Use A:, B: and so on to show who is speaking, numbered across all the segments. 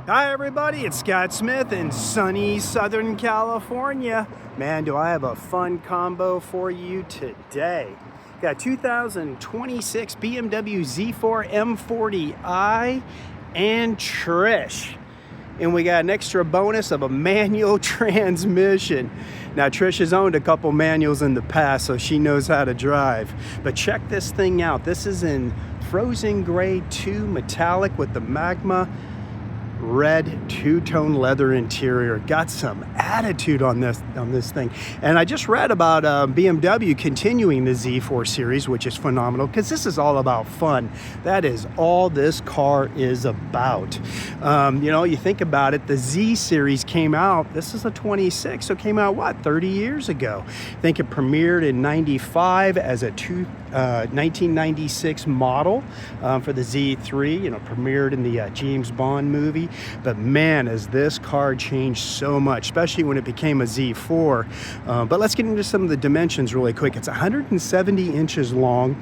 A: Hi everybody, it's Scott Smith in sunny Southern California. Man, do I have a fun combo for you today. Got 2026 BMW Z4 M40i and Trish. And we got an extra bonus of a manual transmission. Now Trish has owned a couple manuals in the past, so she knows how to drive. But check this thing out. This is in frozen gray 2 metallic with the magma red two-tone leather interior. Got some attitude on this thing. And I just read about BMW continuing the Z4 series, which is phenomenal because this is all about fun. That is all this car is about. You think about it, the Z series came out, this is a 26, so it came out, what, 30 years ago. I think it premiered in 95 as a 1996 model for the Z3, premiered in the James Bond movie. But man, has this car changed so much, especially when it became a Z4. But let's get into some of the dimensions really quick. It's 170 inches long,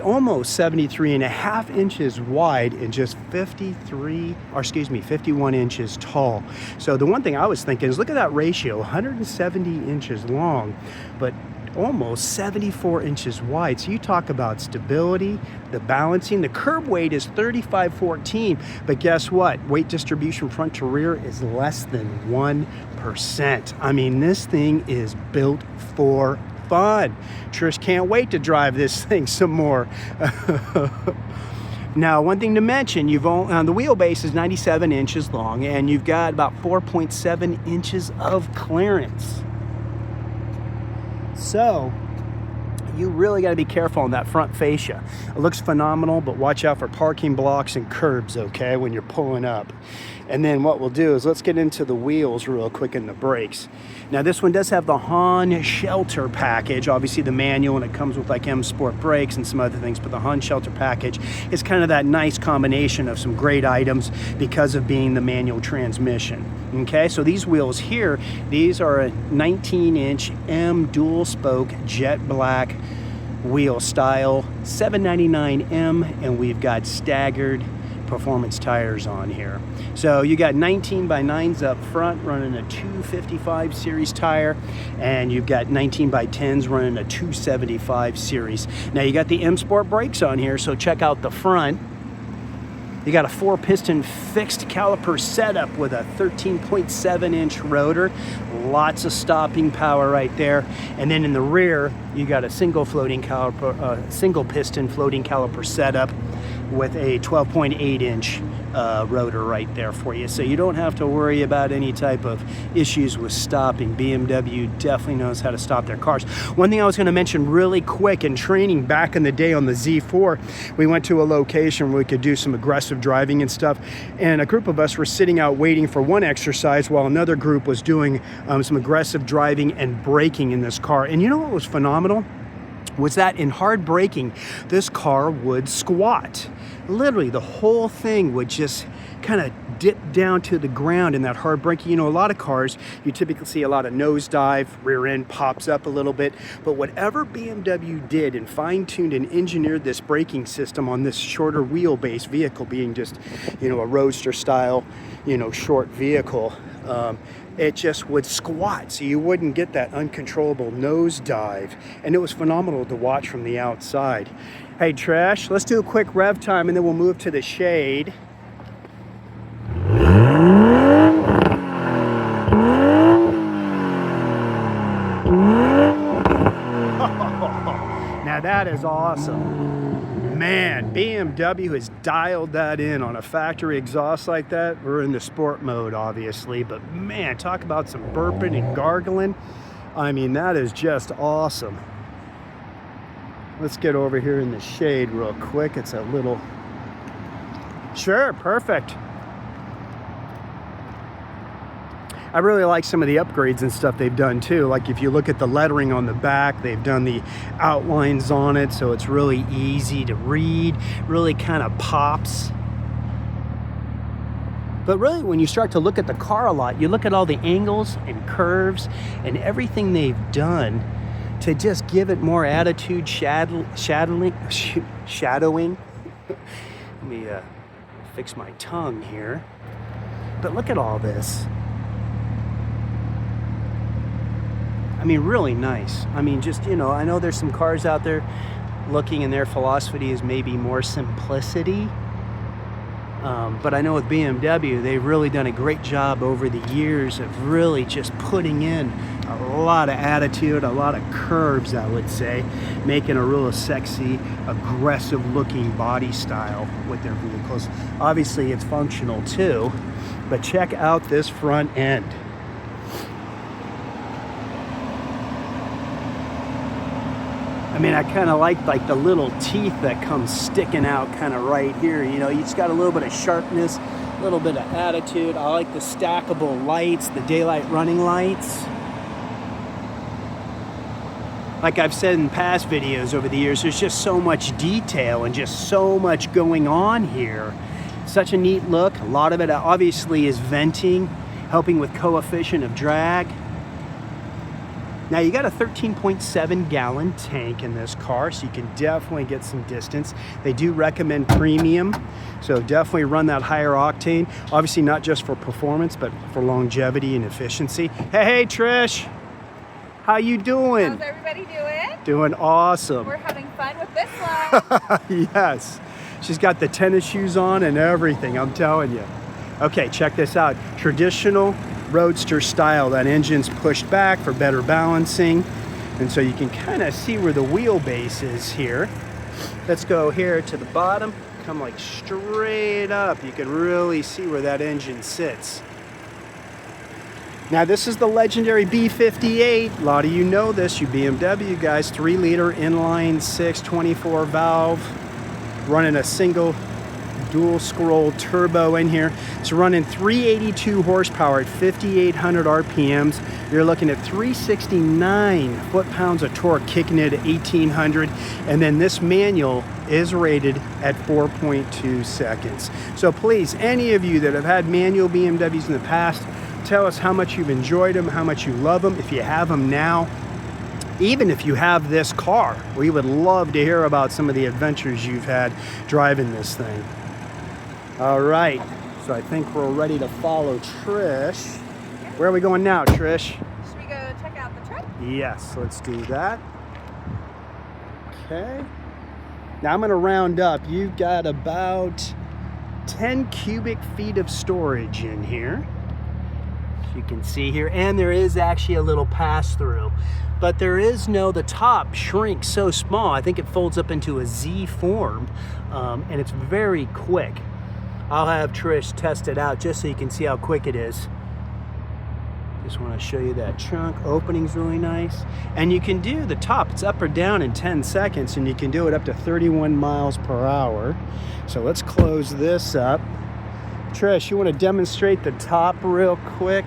A: almost 73 and a half inches wide, and just 51 inches tall. So the one thing I was thinking is, look at that ratio, 170 inches long, but almost 74 inches wide. So you talk about stability, the balancing. The curb weight is 3514, but guess what? Weight distribution front to rear is less than 1%. I mean, this thing is built for fun. Trish can't wait to drive this thing some more. Now, one thing to mention, the wheelbase is 97 inches long, and you've got about 4.7 inches of clearance. So you really got to be careful on that front fascia. It looks phenomenal, but watch out for parking blocks and curbs, okay, when you're pulling up. And then what we'll do is let's get into the wheels real quick and the brakes. Now this one does have the Han Shelter package, obviously the manual, and it comes with like M Sport brakes and some other things, but the Han Shelter package is kind of that nice combination of some great items because of being the manual transmission. Okay, so these wheels here, these are a 19-inch M dual spoke jet black wheel style, 799M, and we've got staggered performance tires on here. So you got 19 by 9s up front running a 255 series tire, and you've got 19 by 10s running a 275 series. Now you got the M Sport brakes on here, so check out the front. You got a 4-piston fixed caliper setup with a 13.7-inch rotor. Lots of stopping power right there. And then in the rear, you got a single piston floating caliper setup with a 12.8-inch rotor right there for you. So you don't have to worry about any type of issues with stopping. BMW definitely knows how to stop their cars. One thing I was going to mention really quick, in training back in the day on the Z4, we went to a location where we could do some aggressive driving and stuff, and a group of us were sitting out waiting for one exercise while another group was doing some aggressive driving and braking in this car. And you know what was phenomenal? Was that in hard braking, this car would squat. Literally, the whole thing would just kind of dip down to the ground in that hard braking. A lot of cars, you typically see a lot of nosedive, rear end pops up a little bit, but whatever BMW did and fine-tuned and engineered this braking system on this shorter wheelbase vehicle, being just, a roadster style, short vehicle, it just would squat, so you wouldn't get that uncontrollable nosedive. And it was phenomenal to watch from the outside. Hey Trish, let's do a quick rev time and then we'll move to the shade. Now that is awesome. Man, BMW has dialed that in on a factory exhaust like that. We're in the sport mode, obviously, but man, talk about some burping and gargling. I mean, that is just awesome. Let's get over here in the shade real quick. It's a little... Sure, perfect. I really like some of the upgrades and stuff they've done too. Like if you look at the lettering on the back, they've done the outlines on it, so it's really easy to read, really kind of pops. But really, when you start to look at the car a lot, you look at all the angles and curves and everything they've done to just give it more attitude, shadowing. Let me fix my tongue here. But look at all this. I mean, really nice. I mean, just, you know, I know there's some cars out there looking and their philosophy is maybe more simplicity. But I know with BMW, they've really done a great job over the years of really just putting in a lot of attitude, a lot of curves, I would say, making a real sexy, aggressive looking body style with their vehicles. Obviously, it's functional too, but check out this front end. I mean, I kind of like the little teeth that come sticking out kind of right here. You know, it's got a little bit of sharpness, a little bit of attitude. I like the stackable lights, the daylight running lights. Like I've said in past videos over the years, there's just so much detail and just so much going on here. Such a neat look. A lot of it obviously is venting, helping with coefficient of drag. Now you got a 13.7 gallon tank in this car, so you can definitely get some distance. They do recommend premium, so definitely run that higher octane. Obviously not just for performance, but for longevity and efficiency. Hey Trish, how you doing?
B: How's everybody doing?
A: Doing awesome.
B: We're having fun with this one.
A: Yes, she's got the tennis shoes on and everything, I'm telling you. Okay, check this out. Traditional roadster style. That engine's pushed back for better balancing, and so you can kind of see where the wheelbase is here. Let's go here to the bottom, come like straight up. You can really see where that engine sits. Now this is the legendary B58. A lot of you know this, you BMW guys. 3-liter inline 6 24 valve, running a single dual scroll turbo in here. It's running 382 horsepower at 5,800 RPMs. You're looking at 369 foot-pounds of torque, kicking it at 1,800. And then this manual is rated at 4.2 seconds. So please, any of you that have had manual BMWs in the past, tell us how much you've enjoyed them, how much you love them. If you have them now, even if you have this car, we would love to hear about some of the adventures you've had driving this thing. All right, so I think we're ready to follow Trish. Where are we going now, Trish?
B: Should we go check out the truck?
A: Yes, let's do that. Okay. Now I'm gonna round up. You've got about 10 cubic feet of storage in here. As you can see here, and there is actually a little pass-through. But there is the top shrinks so small, I think it folds up into a Z form, and it's very quick. I'll have Trish test it out just so you can see how quick it is. Just want to show you that trunk. Opening's really nice. And you can do the top, it's up or down in 10 seconds, and you can do it up to 31 miles per hour. So let's close this up. Trish, you want to demonstrate the top real quick?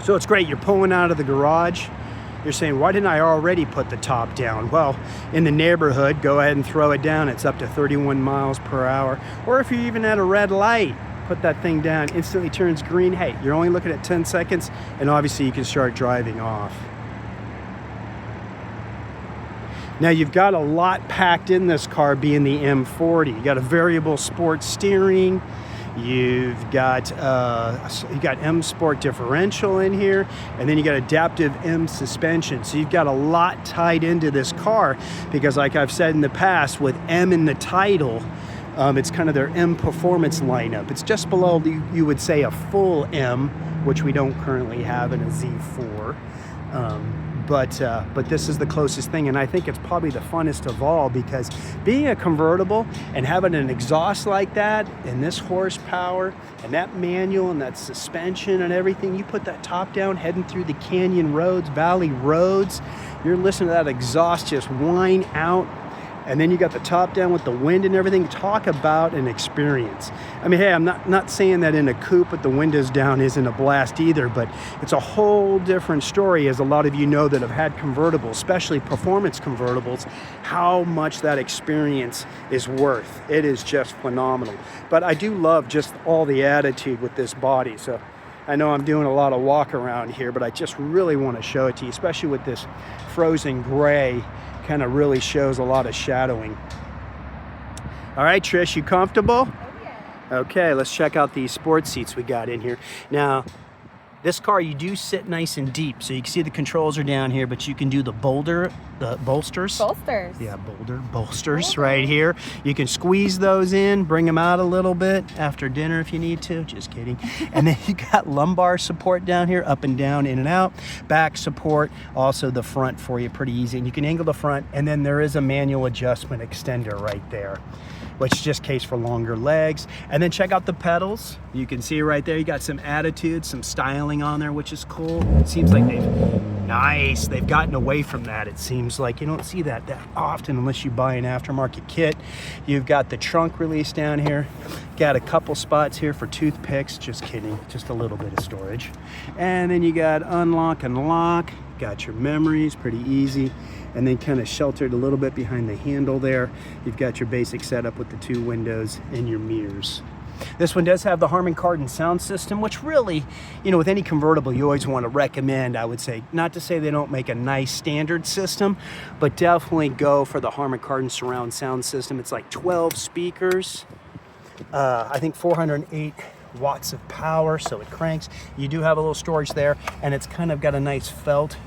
A: So it's great, you're pulling out of the garage. You're saying, why didn't I already put the top down? Well, in the neighborhood, go ahead and throw it down. It's up to 31 miles per hour. Or if you're even at a red light, put that thing down, instantly turns green. Hey, you're only looking at 10 seconds, and obviously you can start driving off. Now you've got a lot packed in this car being the M40. You got a variable sport steering. You've got M Sport differential in here, and then you got adaptive M suspension. So you've got a lot tied into this car because, like I've said in the past, with M in the title, it's kind of their M performance lineup. It's just below you would say a full M, which we don't currently have in a Z4. But this is the closest thing, and I think it's probably the funnest of all, because being a convertible and having an exhaust like that and this horsepower and that manual and that suspension and everything, you put that top down heading through the canyon roads, valley roads, you're listening to that exhaust just whine out. And then you got the top down with the wind and everything. Talk about an experience. I mean, hey, I'm not saying that in a coupe with the windows down isn't a blast either, but it's a whole different story, as a lot of you know that have had convertibles, especially performance convertibles, how much that experience is worth. It is just phenomenal. But I do love just all the attitude with this body. So I know I'm doing a lot of walk around here, but I just really want to show it to you, especially with this frozen gray. Kind of really shows a lot of shadowing. All right, Trish, you comfortable?
B: Oh, yeah.
A: Okay, let's check out these sports seats we got in here. Now, this car, you do sit nice and deep. So you can see the controls are down here, but you can do the bolsters.
B: Bolsters.
A: Yeah, bolsters right here. You can squeeze those in, bring them out a little bit after dinner if you need to. Just kidding. And then you got lumbar support down here, up and down, in and out. Back support, also the front for you, pretty easy. And you can angle the front, and then there is a manual adjustment extender right there, which is just case for longer legs. And then check out the pedals. You can see right there, you got some attitude, some styling on there, which is cool. It seems like they've gotten away from that. It seems like you don't see that often unless you buy an aftermarket kit. You've got the trunk release down here. Got a couple spots here for toothpicks. Just kidding, just a little bit of storage. And then you got unlock and lock. Got your memories, pretty easy. And then kind of sheltered a little bit behind the handle there. You've got your basic setup with the 2 windows and your mirrors. This one does have the Harman Kardon sound system, which really, with any convertible, you always want to recommend, I would say. Not to say they don't make a nice standard system, but definitely go for the Harman Kardon surround sound system. It's like 12 speakers, I think 408 watts of power, so it cranks. You do have a little storage there, and it's kind of got a nice felt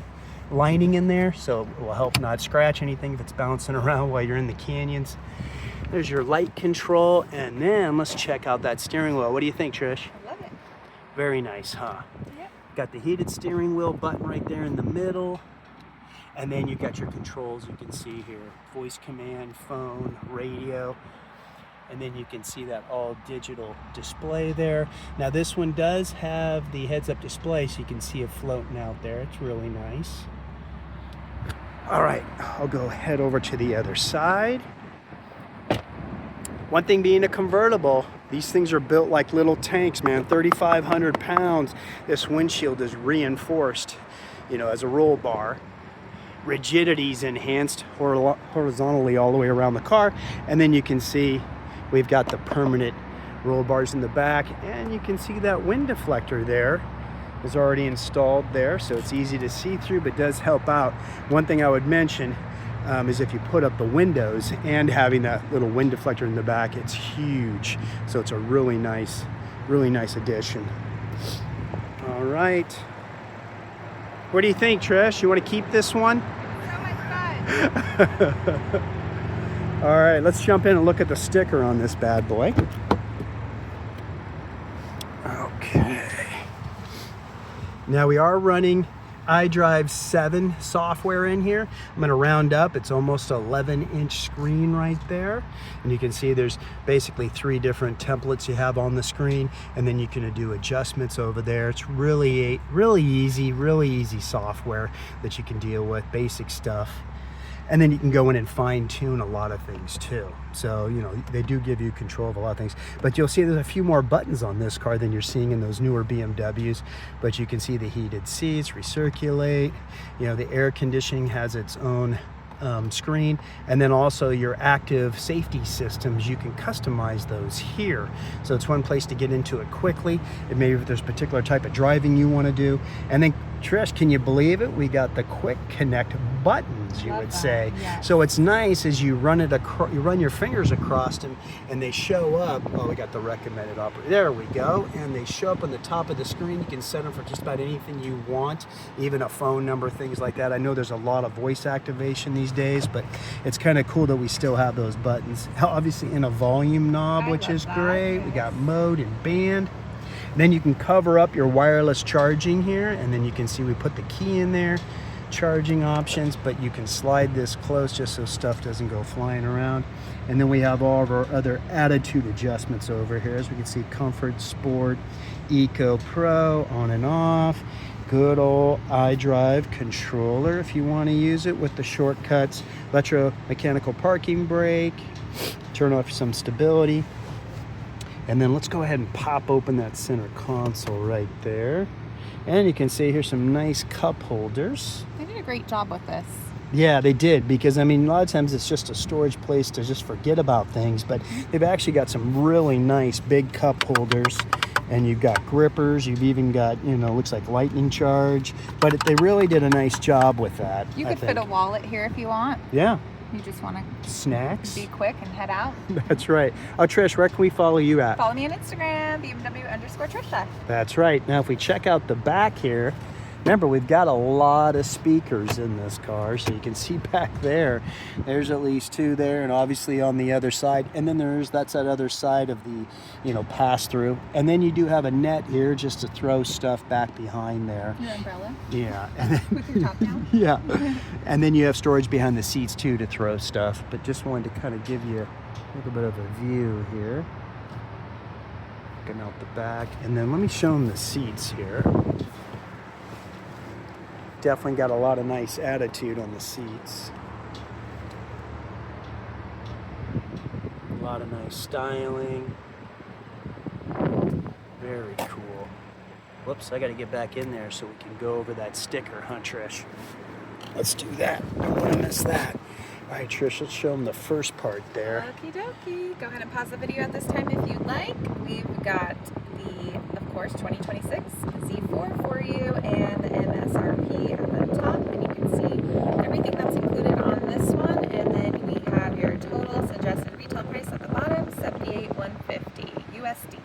A: lining in there, so it will help not scratch anything if it's bouncing around while you're in the canyons. There's your light control, and then let's check out that steering wheel. What do you think, Trish?
B: I love it.
A: Very nice, huh?
B: Yep.
A: Got the heated steering wheel button right there in the middle, and then you got your controls you can see here. Voice command, phone, radio, and then you can see that all digital display there. Now this one does have the heads-up display, so you can see it floating out there. It's really nice. All right, I'll go head over to the other side. One thing being a convertible, these things are built like little tanks, man. 3,500 pounds. This windshield is reinforced, as a roll bar. Rigidity's enhanced horizontally all the way around the car. And then you can see we've got the permanent roll bars in the back, and you can see that wind deflector there is already installed there, so it's easy to see through, but does help out. One thing I would mention is if you put up the windows and having that little wind deflector in the back, it's huge. So it's a really nice addition. All right. What do you think, Trish? You want to keep this one?
B: So much fun.
A: All right, let's jump in and look at the sticker on this bad boy. Okay. Now we are running iDrive 7 software in here. I'm going to round up. It's almost 11-inch screen right there. And you can see there's basically 3 different templates you have on the screen, and then you can do adjustments over there. It's really easy software that you can deal with, basic stuff. And then you can go in and fine tune a lot of things too. So, they do give you control of a lot of things. But you'll see there's a few more buttons on this car than you're seeing in those newer BMWs. But you can see the heated seats, recirculate. The air conditioning has its own screen, and then also your active safety systems, you can customize those here. So it's one place to get into it quickly, and maybe if there's a particular type of driving you want to do. And then Trish, can you believe it? We got the quick connect buttons, you would say.
B: Yes.
A: So it's nice as you run you run your fingers across them, and they show up. Oh, we got the recommended operator. There we go. And they show up on the top of the screen. You can set them for just about anything you want, even a phone number, things like that. I know there's a lot of voice activation these days, but it's kind of cool that we still have those buttons. Obviously in a volume knob, which is great. We got mode and band. Then you can cover up your wireless charging here, and then you can see we put the key in there, charging options, but you can slide this close just so stuff doesn't go flying around. And then we have all of our other attitude adjustments over here. As we can see, Comfort, Sport, Eco, Pro, on and off. Good old iDrive controller if you want to use it with the shortcuts. Electromechanical parking brake, turn off some stability. And then let's go ahead and pop open that center console right there. And you can see here's some nice cup holders.
B: They did a great job with this.
A: Yeah, they did, because a lot of times it's just a storage place to just forget about things, but they've actually got some really nice big cup holders, and you've got grippers, you've even got, looks like lightning charge, but they really did a nice job with that.
B: You could fit a wallet here if you want.
A: Yeah,
B: You just want to
A: snacks.
B: be quick and head out.
A: That's right. Oh, Trish, where can we follow you at?
B: Follow me on Instagram, BMW_Trisha.
A: That's right. Now, if we check out the back here, remember, we've got a lot of speakers in this car, so you can see back there. There's at least 2 there, and obviously on the other side. And then that's that other side of the, pass-through. And then you do have a net here just to throw stuff back behind there.
B: Your umbrella.
A: Yeah. And then,
B: With your top down.
A: yeah. And then you have storage behind the seats, too, to throw stuff. But just wanted to kind of give you a little bit of a view here. Looking out the back. And then let me show them the seats here. Definitely got a lot of nice attitude on the seats. A lot of nice styling. Very cool. Whoops, I got to get back in there so we can go over that sticker, huh, Trish? Let's do that. Don't want to miss that. All right, Trish, let's show them the first part there.
B: Okie dokie. Go ahead and pause the video at this time if you'd like. We've got the, of course, 2026 Z4 for you and the MSRP at the top. And you can see everything that's included on this one. And then we have your total suggested retail price at the bottom, $78,150 USD.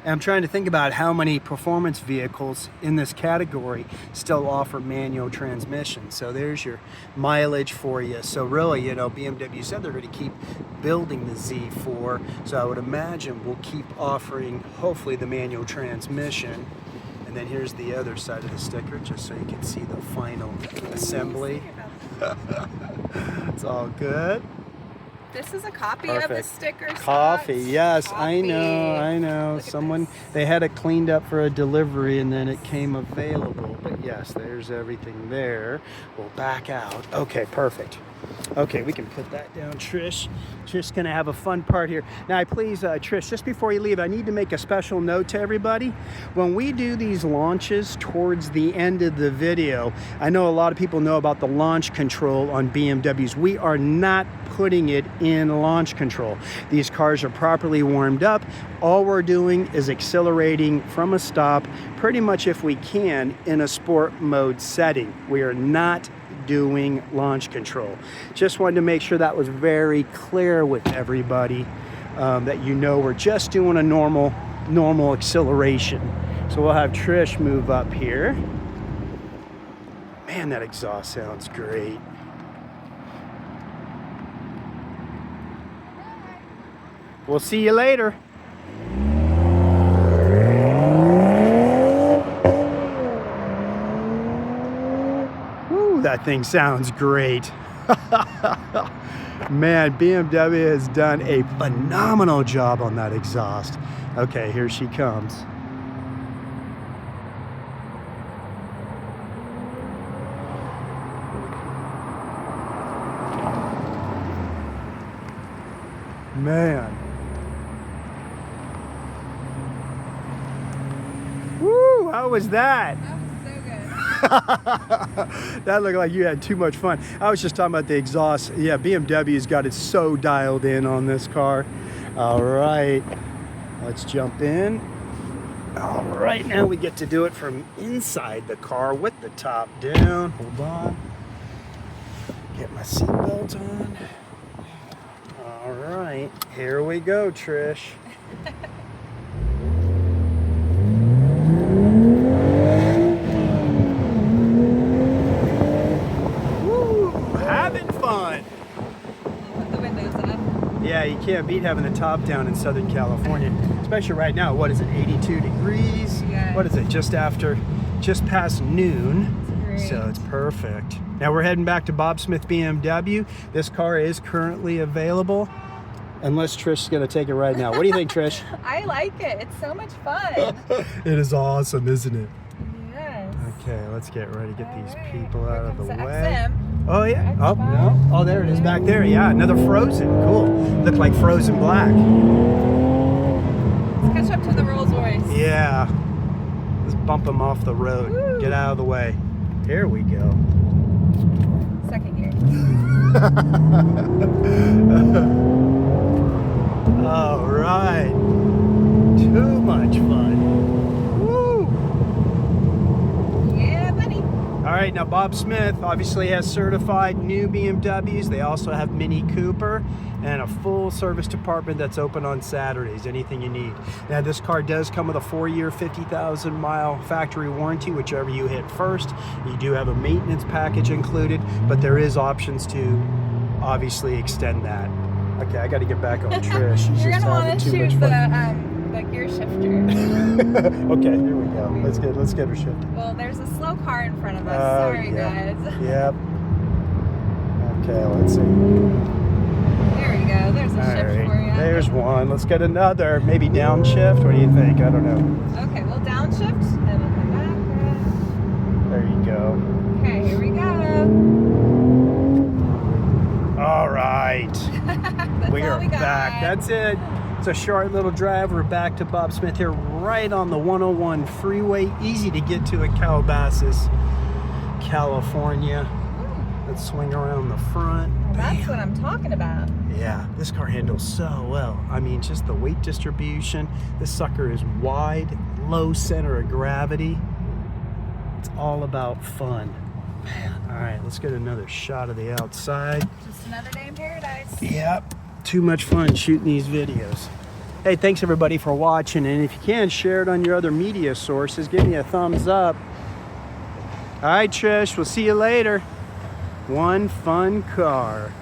A: I'm trying to think about how many performance vehicles in this category still offer manual transmission. So there's your mileage for you. So really, BMW said they're going to keep building the Z4. So I would imagine we'll keep offering, hopefully, the manual transmission. And then here's the other side of the sticker, just so you can see the final assembly. It's all good.
B: This is a copy
A: Perfect.
B: of the sticker.
A: Coffee, yes,
B: Coffee.
A: I know. Someone, they had it cleaned up for a delivery and then it came available. But yes, there's everything there. We'll back out. Okay, perfect. Okay, we can put that down, Trish. Trish's gonna have a fun part here. Now, please, Trish, just before you leave, I need to make a special note to everybody. When we do these launches towards the end of the video, I know a lot of people know about the launch control on BMWs. We are not putting it in launch control. These cars are properly warmed up. All we're doing is accelerating from a stop, pretty much if we can, in a sport mode setting. We are not doing launch control. Just wanted to make sure that was very clear with everybody, that we're just doing a normal acceleration. So we'll have Trish move up here. Man, that exhaust sounds great. We'll see you later. Woo, that thing sounds great. Man, BMW has done a phenomenal job on that exhaust. Okay, here she comes. Man. Woo, how was that?
B: That was so good.
A: That looked like you had too much fun. I was just talking about the exhaust. Yeah, BMW's got it so dialed in on this car. All right, let's jump in. All right, now we get to do it from inside the car with the top down. Hold on. Get my seatbelt on. All right, here we go, Trish. Woo, having fun.
B: Put the windows up.
A: Yeah, you can't beat having the top down in Southern California, especially right now. What is it, 82 degrees?
B: Yes.
A: What is it, just past noon?
B: Great.
A: So it's perfect. Now we're heading back to Bob Smith BMW. This car is currently available, unless Trish is going to take it right now. What do you think, Trish?
B: I like it. It's so much fun.
A: It is awesome, isn't it?
B: Yes.
A: Okay, let's get ready to get these
B: Alright.
A: people
B: Here
A: out of the
B: comes
A: way.
B: XM.
A: Oh yeah. Oh
B: X5.
A: no. Oh, there it is back there. Yeah, another Frozen. Cool. Look like Frozen Black.
B: Let's catch up to the Rolls Royce.
A: Yeah. Let's bump them off the road.
B: Woo.
A: Get out of the way. Here we go.
B: Second gear.
A: All right. Too much fun. Woo.
B: Yeah, buddy.
A: All right. right, now Bob Smith obviously has certified new BMWs. They also have Mini Cooper and a full service department that's open on Saturdays, anything you need. Now this car does come with a 4-year, 50,000 mile factory warranty, whichever you hit first. You do have a maintenance package included, but there is options to obviously extend that. Okay, I got to get back on Trish. She's
B: You're
A: just
B: gonna
A: having
B: want to
A: too much
B: shoot
A: fun.
B: the gear shifter.
A: Okay, here we go. Let's get her shifted.
B: Well, there's a slow car in front of us.
A: Oh,
B: Sorry,
A: yeah.
B: guys.
A: Yep. Okay, let's see.
B: There we go. There's a
A: All
B: shift
A: right,
B: for you.
A: there's one. Let's get another. Maybe downshift. What do you think? I don't know.
B: Okay, we'll downshift and we'll come back.
A: There you go.
B: Okay, here we go.
A: All right.
B: That's
A: We
B: all
A: are
B: we got.
A: back. That's it. It's a short little drive. We're back to Bob Smith here, right on the 101 freeway. Easy to get to at Calabasas, California. Let's swing around the front.
B: Well, that's what I'm talking about.
A: Yeah, this car handles so well. I mean, just the weight distribution. This sucker is wide, low center of gravity. It's all about fun. Man, all right, let's get another shot of the outside.
B: Just another day in paradise.
A: Yep, too much fun shooting these videos. Hey, thanks everybody for watching, and if you can, share it on your other media sources. Give me a thumbs up. All right, Trish, we'll see you later. One fun car.